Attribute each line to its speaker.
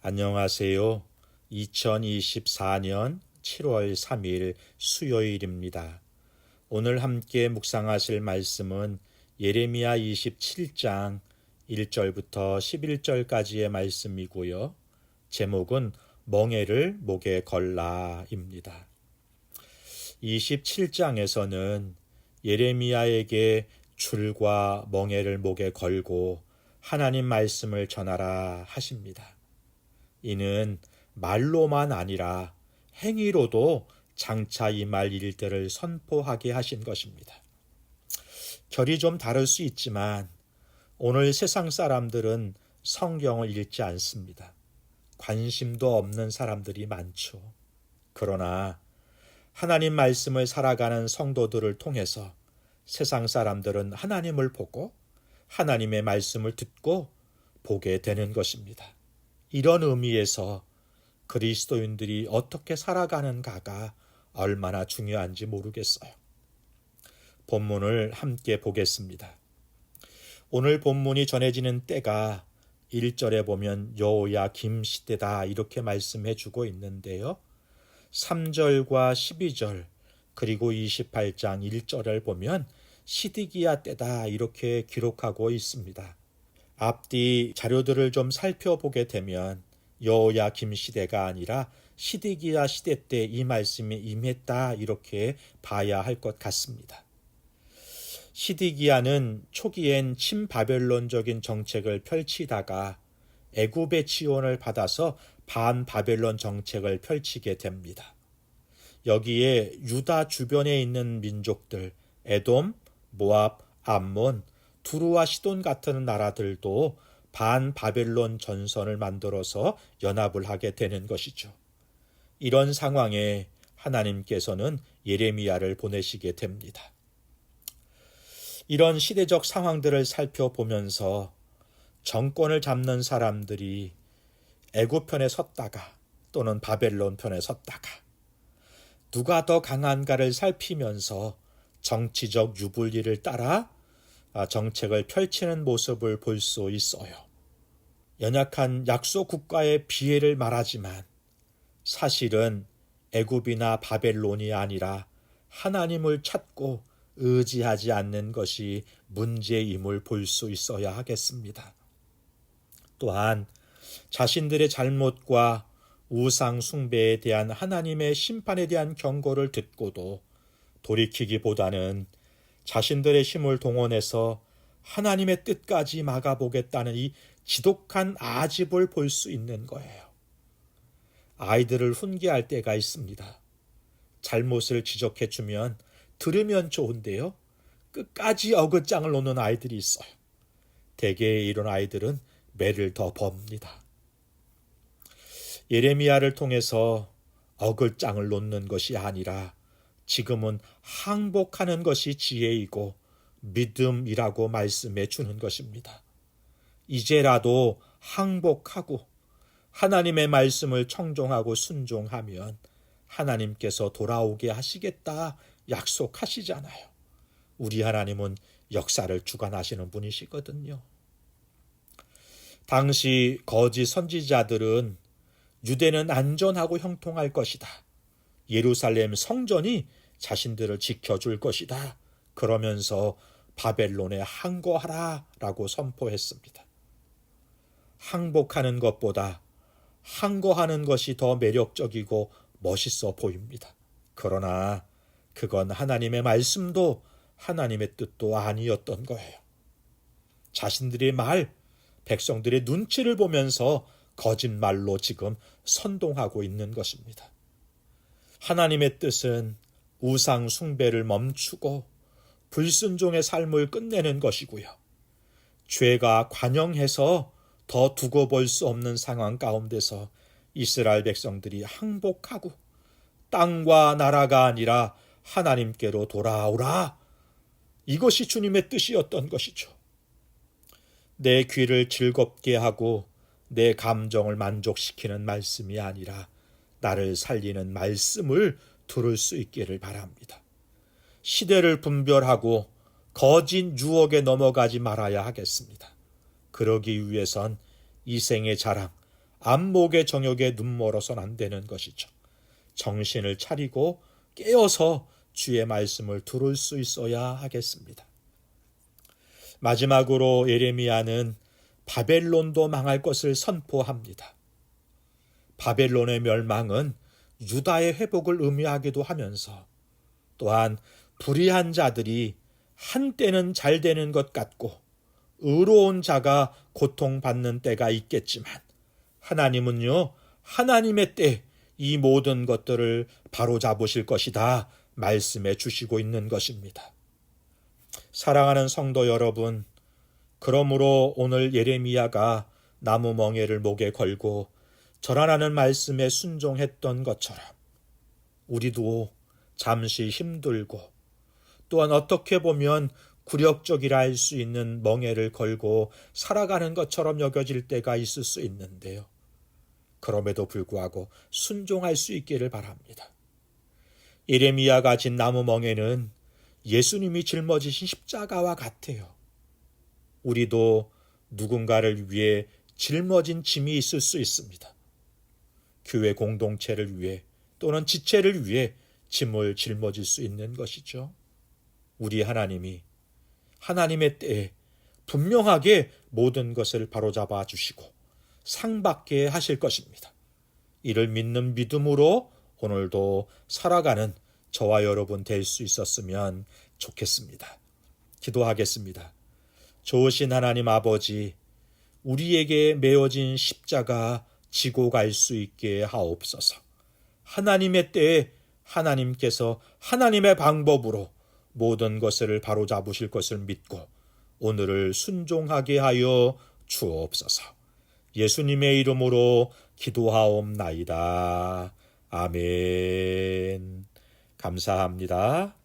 Speaker 1: 안녕하세요. 2024년 7월 3일 수요일입니다. 오늘 함께 묵상하실 말씀은 예레미야 27장 1절부터 11절까지의 말씀이고요. 제목은 멍에를 목에 걸라입니다. 27장에서는 예레미야에게 줄과 멍에를 목에 걸고 하나님 말씀을 전하라 하십니다. 이는 말로만 아니라 행위로도 장차 임할 일들을 선포하게 하신 것입니다. 결이 좀 다를 수 있지만 오늘 세상 사람들은 성경을 읽지 않습니다. 관심도 없는 사람들이 많죠. 그러나 하나님 말씀을 살아가는 성도들을 통해서 세상 사람들은 하나님을 보고 하나님의 말씀을 듣고 보게 되는 것입니다. 이런 의미에서 그리스도인들이 어떻게 살아가는가가 얼마나 중요한지 모르겠어요. 본문을 함께 보겠습니다. 오늘 본문이 전해지는 때가 1절에 보면 여호야김 시대다 이렇게 말씀해 주고 있는데요. 3절과 12절 그리고 28장 1절을 보면 시드기야 때다 이렇게 기록하고 있습니다. 앞뒤 자료들을 좀 살펴보게 되면 여호야김 시대가 아니라 시드기야 시대 때 이 말씀이 임했다 이렇게 봐야 할 것 같습니다. 시드기야는 초기엔 친바벨론적인 정책을 펼치다가 애굽의 지원을 받아서 반바벨론 정책을 펼치게 됩니다. 여기에 유다 주변에 있는 민족들 에돔, 모압, 암몬, 두루와 시돈 같은 나라들도 반바벨론 전선을 만들어서 연합을 하게 되는 것이죠. 이런 상황에 하나님께서는 예레미야를 보내시게 됩니다. 이런 시대적 상황들을 살펴보면서 정권을 잡는 사람들이 애굽 편에 섰다가 또는 바벨론 편에 섰다가 누가 더 강한가를 살피면서 정치적 유불리를 따라 정책을 펼치는 모습을 볼 수 있어요. 연약한 약소 국가의 비애를 말하지만 사실은 애굽이나 바벨론이 아니라 하나님을 찾고 의지하지 않는 것이 문제임을 볼 수 있어야 하겠습니다. 또한 자신들의 잘못과 우상 숭배에 대한 하나님의 심판에 대한 경고를 듣고도 돌이키기보다는 자신들의 힘을 동원해서 하나님의 뜻까지 막아보겠다는 이 지독한 아집을 볼 수 있는 거예요. 아이들을 훈계할 때가 있습니다. 잘못을 지적해주면 들으면 좋은데요. 끝까지 어긋장을 놓는 아이들이 있어요. 대개 이런 아이들은 매를 더 법니다. 예레미야를 통해서 어글장을 놓는 것이 아니라 지금은 항복하는 것이 지혜이고 믿음이라고 말씀해 주는 것입니다. 이제라도 항복하고 하나님의 말씀을 청종하고 순종하면 하나님께서 돌아오게 하시겠다 약속하시잖아요. 우리 하나님은 역사를 주관하시는 분이시거든요. 당시 거짓 선지자들은 유대는 안전하고 형통할 것이다. 예루살렘 성전이 자신들을 지켜줄 것이다. 그러면서 바벨론에 항거하라 라고 선포했습니다. 항복하는 것보다 항거하는 것이 더 매력적이고 멋있어 보입니다. 그러나 그건 하나님의 말씀도 하나님의 뜻도 아니었던 거예요. 자신들의 말, 백성들의 눈치를 보면서 거짓말로 지금 선동하고 있는 것입니다. 하나님의 뜻은 우상 숭배를 멈추고 불순종의 삶을 끝내는 것이고요. 죄가 관영해서 더 두고 볼 수 없는 상황 가운데서 이스라엘 백성들이 항복하고 땅과 나라가 아니라 하나님께로 돌아오라. 이것이 주님의 뜻이었던 것이죠. 내 귀를 즐겁게 하고 내 감정을 만족시키는 말씀이 아니라 나를 살리는 말씀을 들을 수 있기를 바랍니다. 시대를 분별하고 거짓 유혹에 넘어가지 말아야 하겠습니다. 그러기 위해선 이생의 자랑, 안목의 정욕에 눈멀어선 안 되는 것이죠. 정신을 차리고 깨어서 주의 말씀을 들을 수 있어야 하겠습니다. 마지막으로 예레미야는 바벨론도 망할 것을 선포합니다. 바벨론의 멸망은 유다의 회복을 의미하기도 하면서 또한 불의한 자들이 한때는 잘 되는 것 같고 의로운 자가 고통받는 때가 있겠지만 하나님은요, 하나님의 때 이 모든 것들을 바로잡으실 것이다 말씀해 주시고 있는 것입니다. 사랑하는 성도 여러분, 그러므로 오늘 예레미야가 나무 멍에를 목에 걸고 절하라는 말씀에 순종했던 것처럼 우리도 잠시 힘들고 또한 어떻게 보면 굴욕적이라 할 수 있는 멍에를 걸고 살아가는 것처럼 여겨질 때가 있을 수 있는데요. 그럼에도 불구하고 순종할 수 있기를 바랍니다. 예레미야가 진 나무 멍에는 예수님이 짊어지신 십자가와 같아요. 우리도 누군가를 위해 짊어진 짐이 있을 수 있습니다. 교회 공동체를 위해 또는 지체를 위해 짐을 짊어질 수 있는 것이죠. 우리 하나님이 하나님의 때에 분명하게 모든 것을 바로잡아 주시고 상받게 하실 것입니다. 이를 믿는 믿음으로 오늘도 살아가는 저와 여러분 될 수 있었으면 좋겠습니다. 기도하겠습니다. 좋으신 하나님 아버지, 우리에게 메어진 십자가 지고 갈 수 있게 하옵소서. 하나님의 때에 하나님께서 하나님의 방법으로 모든 것을 바로잡으실 것을 믿고 오늘을 순종하게 하여 주옵소서. 예수님의 이름으로 기도하옵나이다. 아멘. 감사합니다.